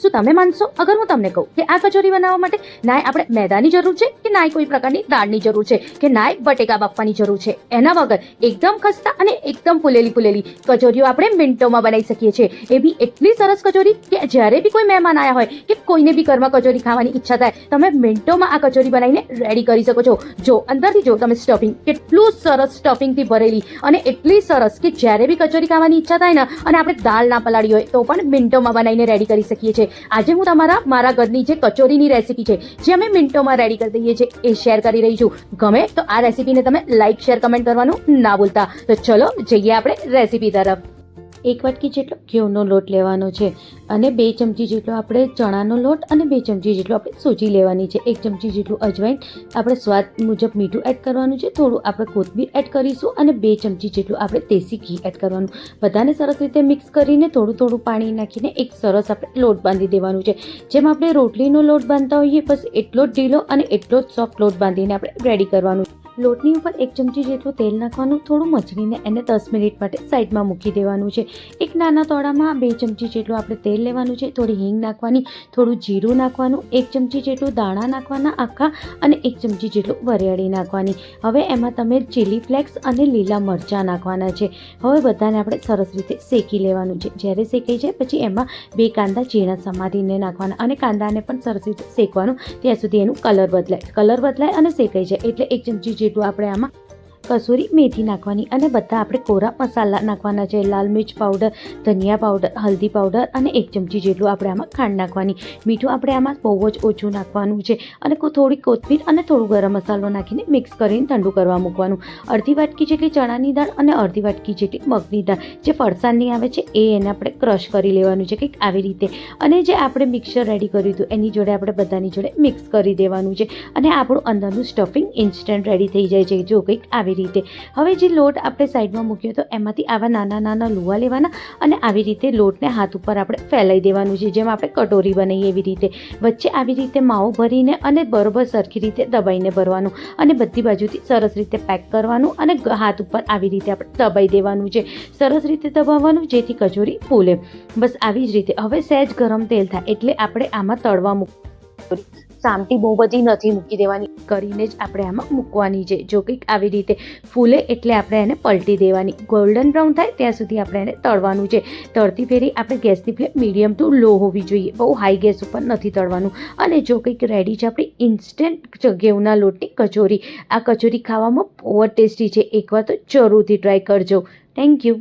શું તમે માનશો અગર હું તમને કહું કે આ કચોરી બનાવવા માટે નાય આપણે મેદાની જરૂર છે કે નાય કોઈ પ્રકારની દાળની જરૂર છે કે નાય બટેકા બાફવાની જરૂર છે? એના વગર એકદમ ખસ્તા અને એકદમ ફૂલેલી કચોરીઓ આપણે મિનિટોમાં બનાવી શકીએ છીએ. એ બી એટલી સરસ કચોરી કે જ્યારે બી કોઈ મહેમાન આવ્યા હોય કે કોઈને બી ઘરમાં કચોરી ખાવાની ઈચ્છા થાય, તમે મિનિટોમાં આ કચોરી બનાવીને રેડી કરી શકો છો. જો અંદરથી જો તમે સ્ટફિંગ કેટલું સરસ સ્ટફિંગથી ભરેલી અને એટલી સરસ કે જ્યારે બી કચોરી ખાવાની ઈચ્છા થાય ને અને આપણે દાળ ના પલાળી હોય તો પણ મિનિટોમાં બનાવીને રેડી કરી શકીએ છીએ. આજે હું મારા ઘરની જે કચોરીની રેસીપી છે જે અમે મિનિટોમાં રેડી કરી દઈએ છીએ એ શેર કરી રહી છું. ગમે તો આ રેસીપીને તમે લાઈક શેર કમેન્ટ કરવાનું ના ભૂલતા. તો ચલો જઈએ આપણે રેસીપી તરફ. 1 વાટકી જેટલો ઘઉંનો લોટ લેવાનો છે અને 2 ચમચી જેટલો આપણે ચણાનો લોટ અને 2 ચમચી જેટલો આપણે સૂજી લેવાની છે. 1 ચમચી જેટલું અજવાઈન, આપણે સ્વાદ મુજબ મીઠું એડ કરવાનું છે, થોડું આપણે કોથમીર એડ કરીશું અને 2 ચમચી જેટલું આપણે દેશી ઘી એડ કરવાનું. બધાને સરસ રીતે મિક્સ કરીને થોડું પાણી નાખીને એક સરસ આપણે લોટ બાંધી દેવાનું છે. જેમ આપણે રોટલીનો લોટ બાંધતા હોઈએ બસ એટલો જ ઢીલો અને એટલો જ સોફ્ટ લોટ બાંધીને આપણે રેડી કરવાનું. લોટની ઉપર 1 ચમચી જેટલું તેલ નાખવાનું, થોડું મચડીને એને 10 મિનિટ માટે સાઈડમાં મૂકી દેવાનું છે. એક નાના તોડામાં 2 ચમચી જેટલું આપણે તેલ લેવાનું છે, થોડી હિંગ નાખવાની, થોડું જીરું નાખવાનું, 1 ચમચી જેટલું દાણા નાખવાના આખા અને 1 ચમચી જેટલું વરિયાળી નાખવાની. હવે એમાં તમે ચીલી ફ્લેક્સ અને લીલા મરચાં નાખવાના છે. હવે બધાને આપણે સરસ રીતે શેકી લેવાનું છે. જ્યારે શેકાઈ જાય પછી એમાં 2 કાંદા ઝીણા સમારીને નાખવાના અને કાંદાને પણ સરસ રીતે શેકવાનું ત્યાં સુધી એનું કલર બદલાય અને શેકાઈ જાય એટલે 1 ચમચી જેટલું આપણે આમાં કસૂરી મેથી નાખવાની અને બધા આપણે કોરા મસાલા નાખવાના છે. લાલ મિર્ચ પાવડર, ધનિયા પાવડર, હલ્દી પાવડર અને 1 ચમચી જેટલું આપણે આમાં ખાંડ નાખવાની. મીઠું આપણે આમાં બહુ જ ઓછું નાખવાનું છે અને થોડી કોથમીર અને થોડું ગરમ મસાલો નાખીને મિક્સ કરીને ઠંડુ કરવા મૂકવાનું. અડધી વાટકી જેટલી ચણાની દાળ અને અડધી વાટકી જેટલી મગની દાળ જે ફરસાણની આવે છે એને આપણે ક્રશ કરી લેવાનું છે કંઈક આવી રીતે. અને જે આપણે મિક્સર રેડી કર્યું હતું એની જોડે આપણે બધાની જોડે મિક્સ કરી દેવાનું છે અને આપણું અંદરનું સ્ટફિંગ ઇન્સ્ટન્ટ રેડી થઈ જાય છે. જો કંઈક આવી રીતે. હવે જે લોટ આપણે સાઈડમાં મૂક્યો તો એમાંથી આવા નાના લુવા લેવાના અને આવી રીતે લોટને હાથ ઉપર આપણે ફેલાઈ દેવાનું છે. જેમ આપણે કટોરી બનાવીએ એવી રીતે વચ્ચે આવી રીતે માવો ભરીને અને બરોબર સરખી રીતે દબાઈને ભરવાનું અને બધી બાજુથી સરસ રીતે પેક કરવાનું અને હાથ ઉપર આવી રીતે આપણે દબાઈ દેવાનું છે. સરસ રીતે દબાવવાનું જેથી કચોરી ફૂલે. બસ આવી જ રીતે. હવે સહેજ ગરમ તેલ થાય એટલે આપણે આમાં તળવા મૂકવું. સામટી બહુ બધી નથી મૂકી દેવાની, કરીને જ આપણે આમાં મૂકવાની છે. જો કંઈક આવી રીતે ફૂલે એટલે આપણે એને પલટી દેવાની. ગોલ્ડન બ્રાઉન થાય ત્યાં સુધી આપણે એને તળવાનું છે. તળતી ફેરી આપણે ગેસની ફ્લેમ મીડિયમ ટુ લો હોવી જોઈએ, બહુ હાઈ ગેસ ઉપર નથી તળવાનું. અને જો કંઈક રેડી છે આપણી ઇન્સ્ટન્ટ ઘઉંના લોટની કચોરી. આ કચોરી ખાવામાં બહુ જ ટેસ્ટી છે. એકવાર તો જરૂરથી ટ્રાય કરજો. Thank you.